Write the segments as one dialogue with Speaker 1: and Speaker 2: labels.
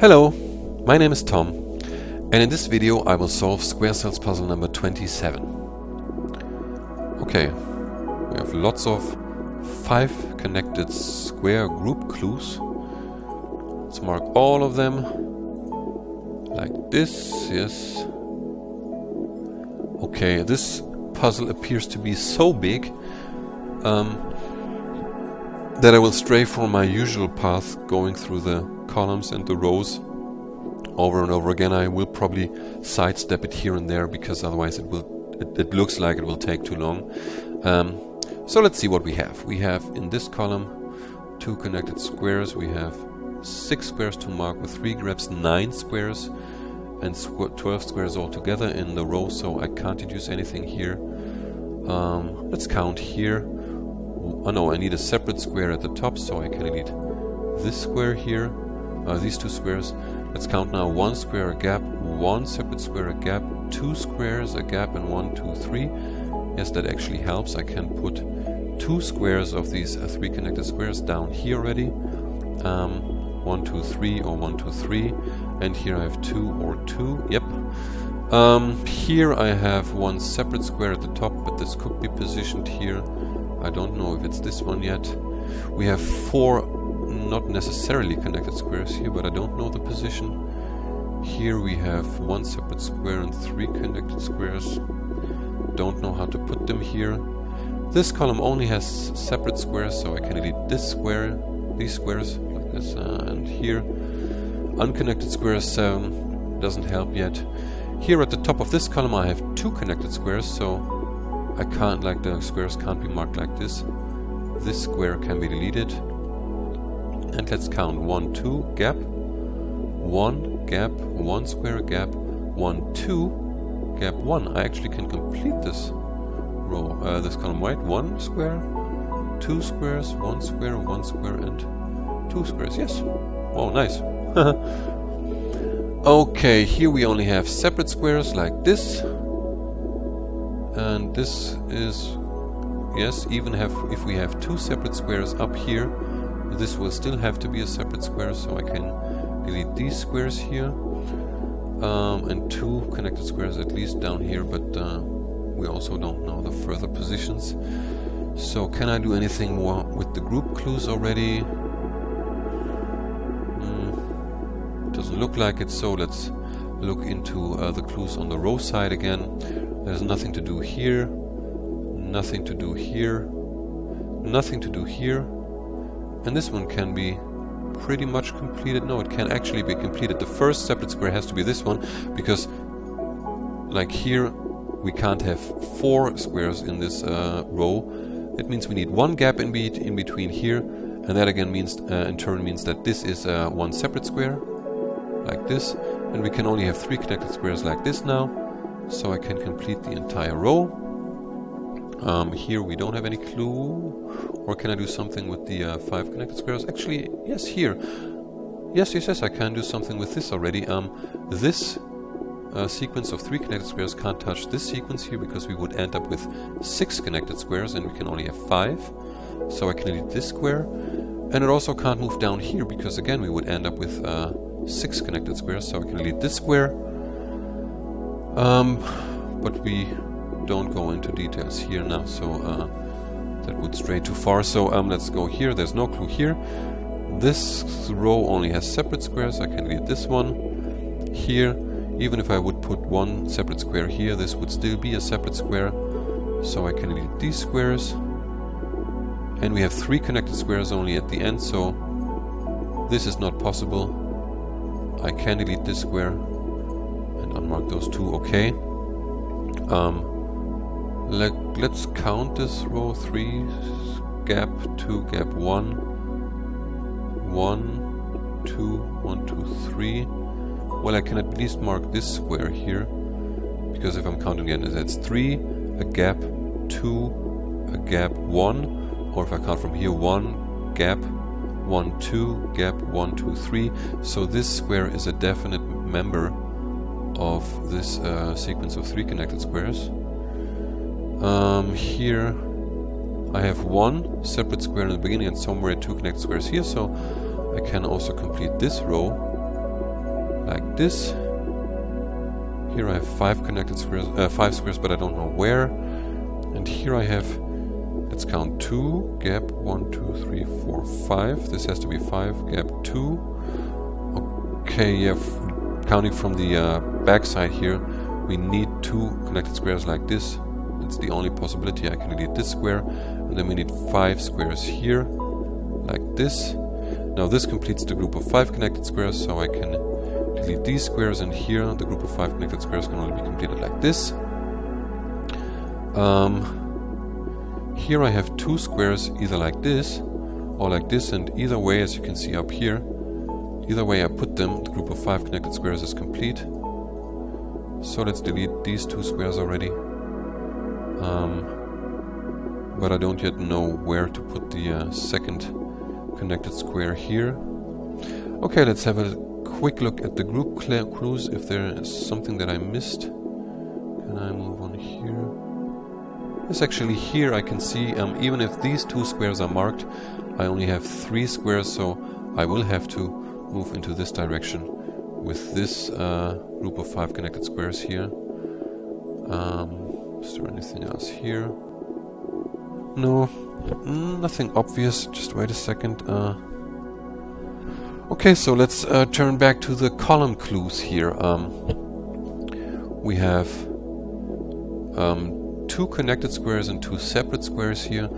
Speaker 1: Hello, my name is Tom, and in this video I will solve SquareCells puzzle number 27. Okay, we have lots of 5 connected square group clues. Let's mark all of them like this, yes. Okay, this puzzle appears to be so big that I will stray from my usual path going through the columns and the rows over and over again. I will probably sidestep it here and there because otherwise it looks like it will take too long. So let's see what we have. We have in this column 2 connected squares. We have 6 squares to mark with 3 grabs, 9 squares and 12 squares altogether in the row, so I can't deduce anything here. Let's count here. Oh no, I need a separate square at the top, so I can delete this square here, these 2 squares. Let's count now: 1 square, a gap, 1 separate square, a gap, 2 squares, a gap, and 1, 2, 3. Yes, that actually helps. I can put 2 squares of these 3 connected squares down here already. 1, 2, 3, or 1, 2, 3. And here I have 2 or 2. Yep. Here I have 1 separate square at the top, but this could be positioned here. I don't know if it's this one yet. We have 4 not necessarily connected squares here, but I don't know the position. Here we have 1 separate square and 3 connected squares. Don't know how to put them here. This column only has separate squares, so I can delete this square, these squares like this, and here unconnected squares doesn't help yet. Here at the top of this column I have 2 connected squares, so I can't, like, the squares can't be marked like this. This square can be deleted. And let's count: 1, 2, gap, 1, gap, 1 square, gap, 1, 2, gap, 1. I actually can complete this row, this column, right? 1 square, 2 squares, 1 square, 1 square, and 2 squares. Yes. Oh, nice. Okay, here we only have separate squares like this. And this is, yes, even if we have 2 separate squares up here, this will still have to be a separate square, so I can delete these squares here. And 2 connected squares at least down here, but we also don't know the further positions. So can I do anything more with the group clues already? Doesn't look like it, so let's look into the clues on the row side again. There's nothing to do here, nothing to do here, nothing to do here, and this one can be pretty much completed. No, it can actually be completed. The first separate square has to be this one, because like here we can't have 4 squares in this row. It means we need 1 gap in between here, and that again means in turn means that this is 1 separate square like this, and we can only have 3 connected squares like this now. So I can complete the entire row. Here we don't have any clue. Or can I do something with the 5 connected squares? Actually, yes, here. Yes, I can do something with this already. This sequence of 3 connected squares can't touch this sequence here, because we would end up with 6 connected squares and we can only have 5. So I can delete this square. And it also can't move down here, because again we would end up with 6 connected squares. So I can delete this square. But we don't go into details here now, so that would stray too far. So let's go here. There's no clue here. This row only has separate squares. I can delete this one. Here, even if I would put 1 separate square here, this would still be a separate square. So I can delete these squares. And we have 3 connected squares only at the end, so this is not possible. I can delete this square and unmark those 2. Okay. Let's count this row: 3 gap, 2 gap, 1, 1, 2, 1, 2, 3. Well, I can at least mark this square here, because if I'm counting again, that's 3, a gap, 2, a gap, 1, or if I count from here, 1 gap, 1, 2 gap, 1, 2, 3. So this square is a definite member of this sequence of 3 connected squares. Here I have 1 separate square in the beginning and somewhere 2 connected squares here, so I can also complete this row. like this. Here I have 5 connected squares, 5 squares, but I don't know where. And here I have, let's count 2, gap 1, 2, 3, 4, 5. This has to be 5, gap 2. Okay, yeah, counting from the back side here, we need 2 connected squares like this. It's the only possibility. I can delete this square, and then we need 5 squares here, like this. Now this completes the group of 5 connected squares, so I can delete these squares, and here the group of 5 connected squares can only be completed like this. Here I have 2 squares, either like this or like this, and either way, as you can see up here, either way I put them, the group of 5 connected squares is complete. So let's delete these 2 squares already. But I don't yet know where to put the second connected square here. Okay, let's have a quick look at the group clues, if there is something that I missed. Can I move on here? Yes, actually here I can see, even if these 2 squares are marked, I only have 3 squares, so I will have to move into this direction with this group of 5 connected squares here. Is there anything else here? No, nothing obvious. Just wait a second. Okay, so let's turn back to the column clues here. We have 2 connected squares and 2 separate squares here.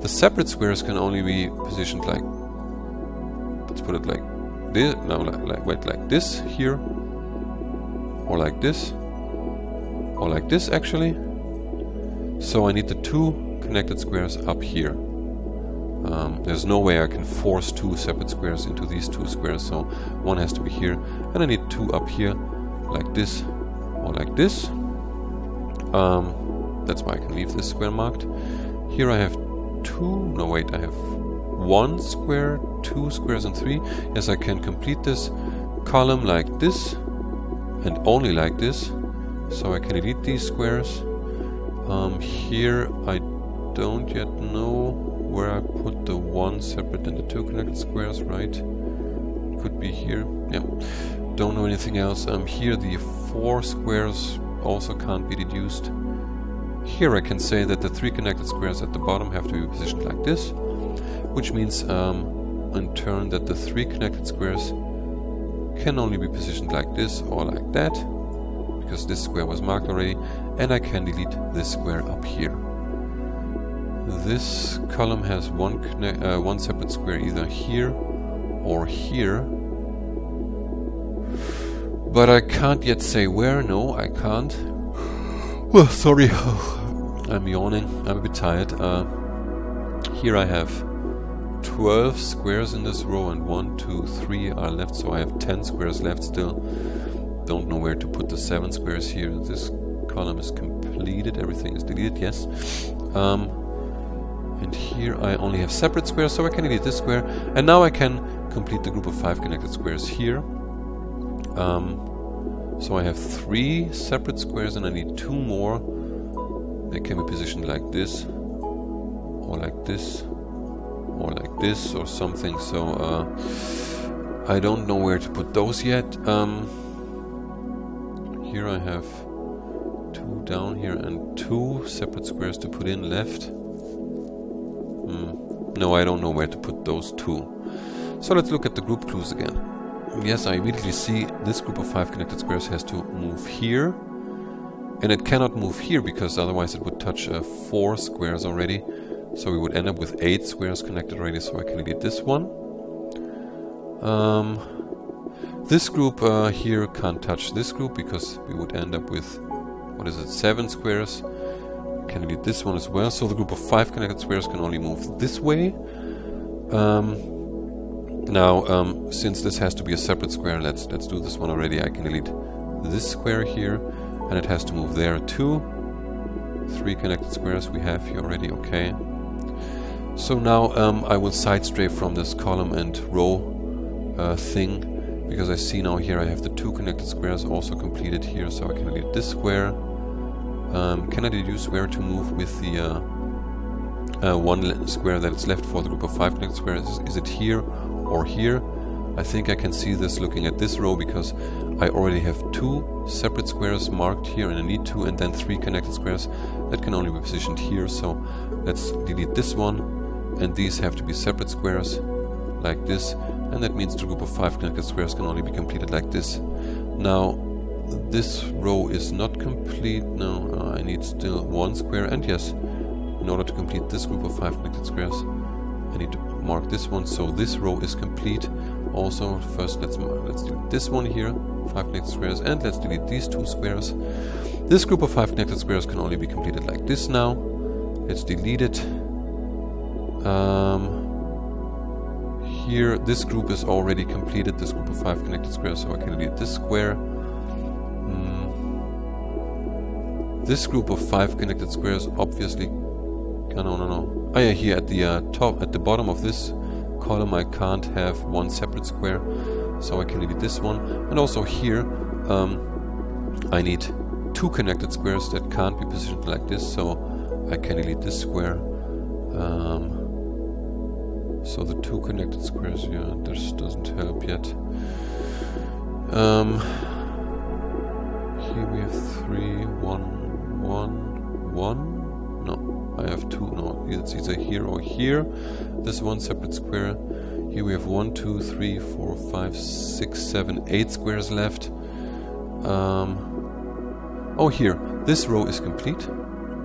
Speaker 1: The separate squares can only be positioned like, let's put it like this, no, like this here, or like this, or like this actually. So I need the 2 connected squares up here. There's no way I can force 2 separate squares into these 2 squares, so one has to be here, and I need 2 up here, like this, or like this. That's why I can leave this square marked. Here I have 2, no wait, I have 1 square, 2 squares and 3. Yes, I can complete this column like this, and only like this, so I can delete these squares. Here I don't yet know where I put the 1 separate and the 2 connected squares, right? Could be here. Yeah, don't know anything else. Here the 4 squares also can't be deduced. Here I can say that the 3 connected squares at the bottom have to be positioned like this, which means in turn that the 3 connected squares can only be positioned like this or like that, because this square was marked already, and I can delete this square up here. This column has one separate square either here or here, but I can't yet say where. No, I can't. Well, sorry, I'm yawning, I'm a bit tired. Here I have 12 squares in this row, and 1, 2, 3 are left, so I have 10 squares left still. Don't know where to put the 7 squares here. This column is completed, everything is deleted, yes. And here I only have separate squares, so I can delete this square, and now I can complete the group of 5 connected squares here. So I have 3 separate squares, and I need 2 more. They can be positioned like this, or like this, or like this, or something. So I don't know where to put those yet. Here I have 2 down here and 2 separate squares to put in left. No, I don't know where to put those 2. So let's look at the group clues again. Yes, I immediately see this group of 5 connected squares has to move here. And it cannot move here, because otherwise it would touch 4 squares already. So we would end up with 8 squares connected already, so I can delete this one. This group here can't touch this group, because we would end up with, what is it, 7 squares. Can delete this one as well. So the group of 5 connected squares can only move this way. Now, since this has to be a separate square, let's do this one already. I can delete this square here, and it has to move there too. 3 connected squares we have here already, okay. So now I will side stray from this column and row thing, because I see now here I have the 2 connected squares also completed here, so I can delete this square. Can I deduce where to move with the 1 square that is left for the group of 5 connected squares? Is it here or here? I think I can see this looking at this row, because I already have 2 separate squares marked here, and I need 2, and then 3 connected squares that can only be positioned here. So let's delete this one, and these have to be separate squares like this, and that means the group of 5 connected squares can only be completed like this. Now this row is not complete. No, I need still 1 square, and yes, in order to complete this group of 5 connected squares I need to mark this one, so this row is complete. Also, first let's delete this one here, 5 connected squares, and let's delete these 2 squares. This group of 5 connected squares can only be completed like this now. Let's delete it. Here, this group is already completed, this group of 5 connected squares, so I can delete this square. This group of 5 connected squares obviously... no. Oh yeah, here at the top, at the bottom of this column, I can't have 1 separate square, so I can delete this one. And also here, I need 2 connected squares that can't be positioned like this, so I can delete this square. So the 2 connected squares, yeah, this doesn't help yet. Here we have 3, 1, 1, 1. No, I have 2. No, it's either here or here. This 1 separate square. Here we have 1, 2, 3, 4, 5, 6, 7, 8 squares left. Oh, here. This row is complete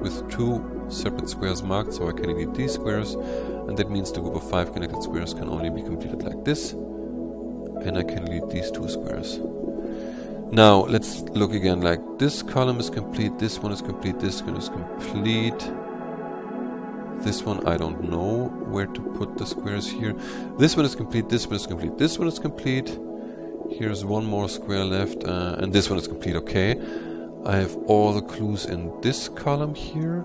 Speaker 1: with 2 separate squares marked, so I can delete these squares, and that means the group of 5 connected squares can only be completed like this, and I can delete these 2 squares. Now let's look again. Like, this column is complete, this one is complete, this one is complete. This one I don't know where to put the squares here. This one is complete, this one is complete, this one is complete. Here's 1 more square left, and this one is complete. Okay, I have all the clues in this column here.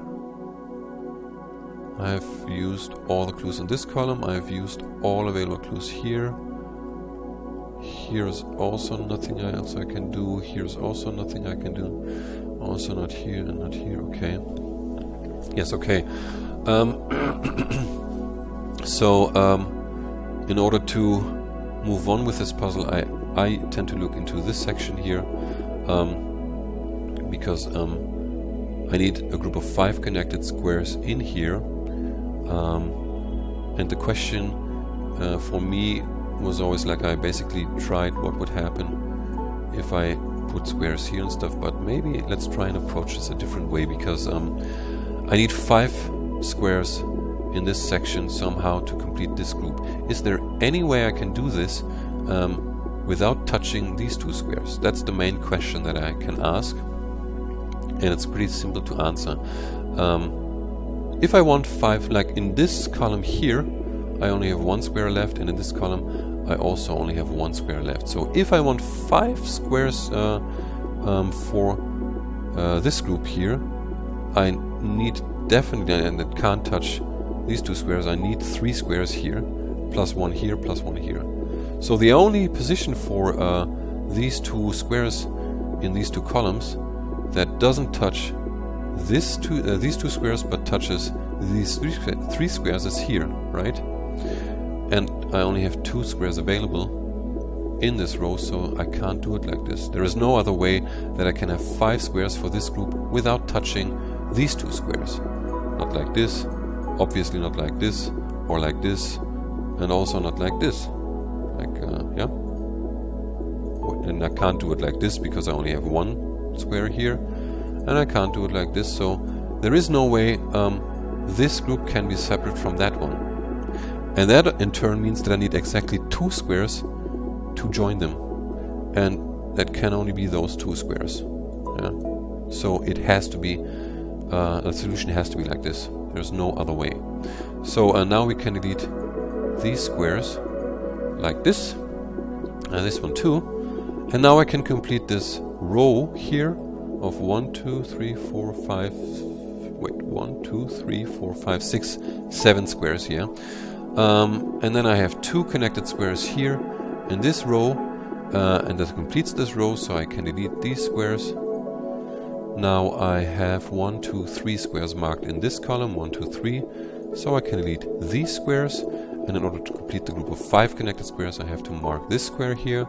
Speaker 1: I have used all the clues in this column. I have used all available clues here. Here's also nothing else I can do. Here's also nothing I can do. Also not here and not here. Okay. Yes, okay. In order to move on with this puzzle, I tend to look into this section here, because I need a group of 5 connected squares in here. And the question for me was always like, I basically tried what would happen if I put squares here and stuff, but maybe let's try and approach this a different way, because I need 5 squares in this section somehow to complete this group. Is there any way I can do this without touching these 2 squares? That's the main question that I can ask, and it's pretty simple to answer. If I want 5, like in this column here, I only have 1 square left, and in this column I also only have 1 square left. So if I want 5 squares for this group here, I need definitely, and it can't touch these 2 squares, I need 3 squares here, plus 1 here, plus 1 here. So the only position for these 2 squares in these 2 columns that doesn't touch these 2 squares but touches these 3 squares is here, right? And I only have 2 squares available in this row, so I can't do it like this. There is no other way that I can have 5 squares for this group without touching these 2 squares. Not like this, obviously not like this, or like this, and also not like this. Like, yeah. And I can't do it like this because I only have 1 square here, and I can't do it like this, so there is no way this group can be separate from that one. And that in turn means that I need exactly 2 squares to join them, and that can only be those 2 squares. Yeah? So it has to be, the solution has to be like this. There's no other way. So now we can delete these squares like this, and this one too, and now I can complete this row here of 1, 2, 3, 4, 5, wait, 1, 2, 3, 4, 5, 6, 7 squares here. And then I have 2 connected squares here in this row, and that completes this row, so I can delete these squares. Now I have 1, 2, 3 squares marked in this column, 1, 2, 3,
Speaker 2: So I can delete these squares, and in order to complete the group of 5 connected squares, I have to mark this square here.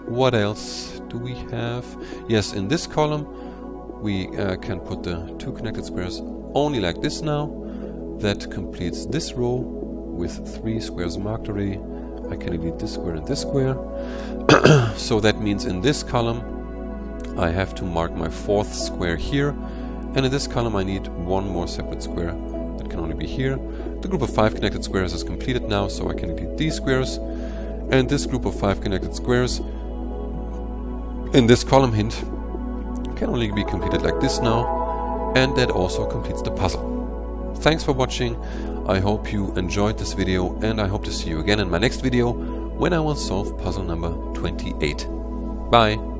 Speaker 2: What else do we have? Yes, in this column we can put the 2 connected squares only like this now. That completes this row with 3 squares marked already. I can delete this square and this square. So that means in this column I have to mark my 4th square here, and in this column I need 1 more separate square that can only be here. The group of 5 connected squares is completed now, so I can delete these squares, and this group of 5 connected squares in this column hint can only be completed like this now, and that also completes the puzzle. Thanks for watching. I hope you enjoyed this video, and I hope to see you again in my next video when I will solve puzzle number 28. Bye!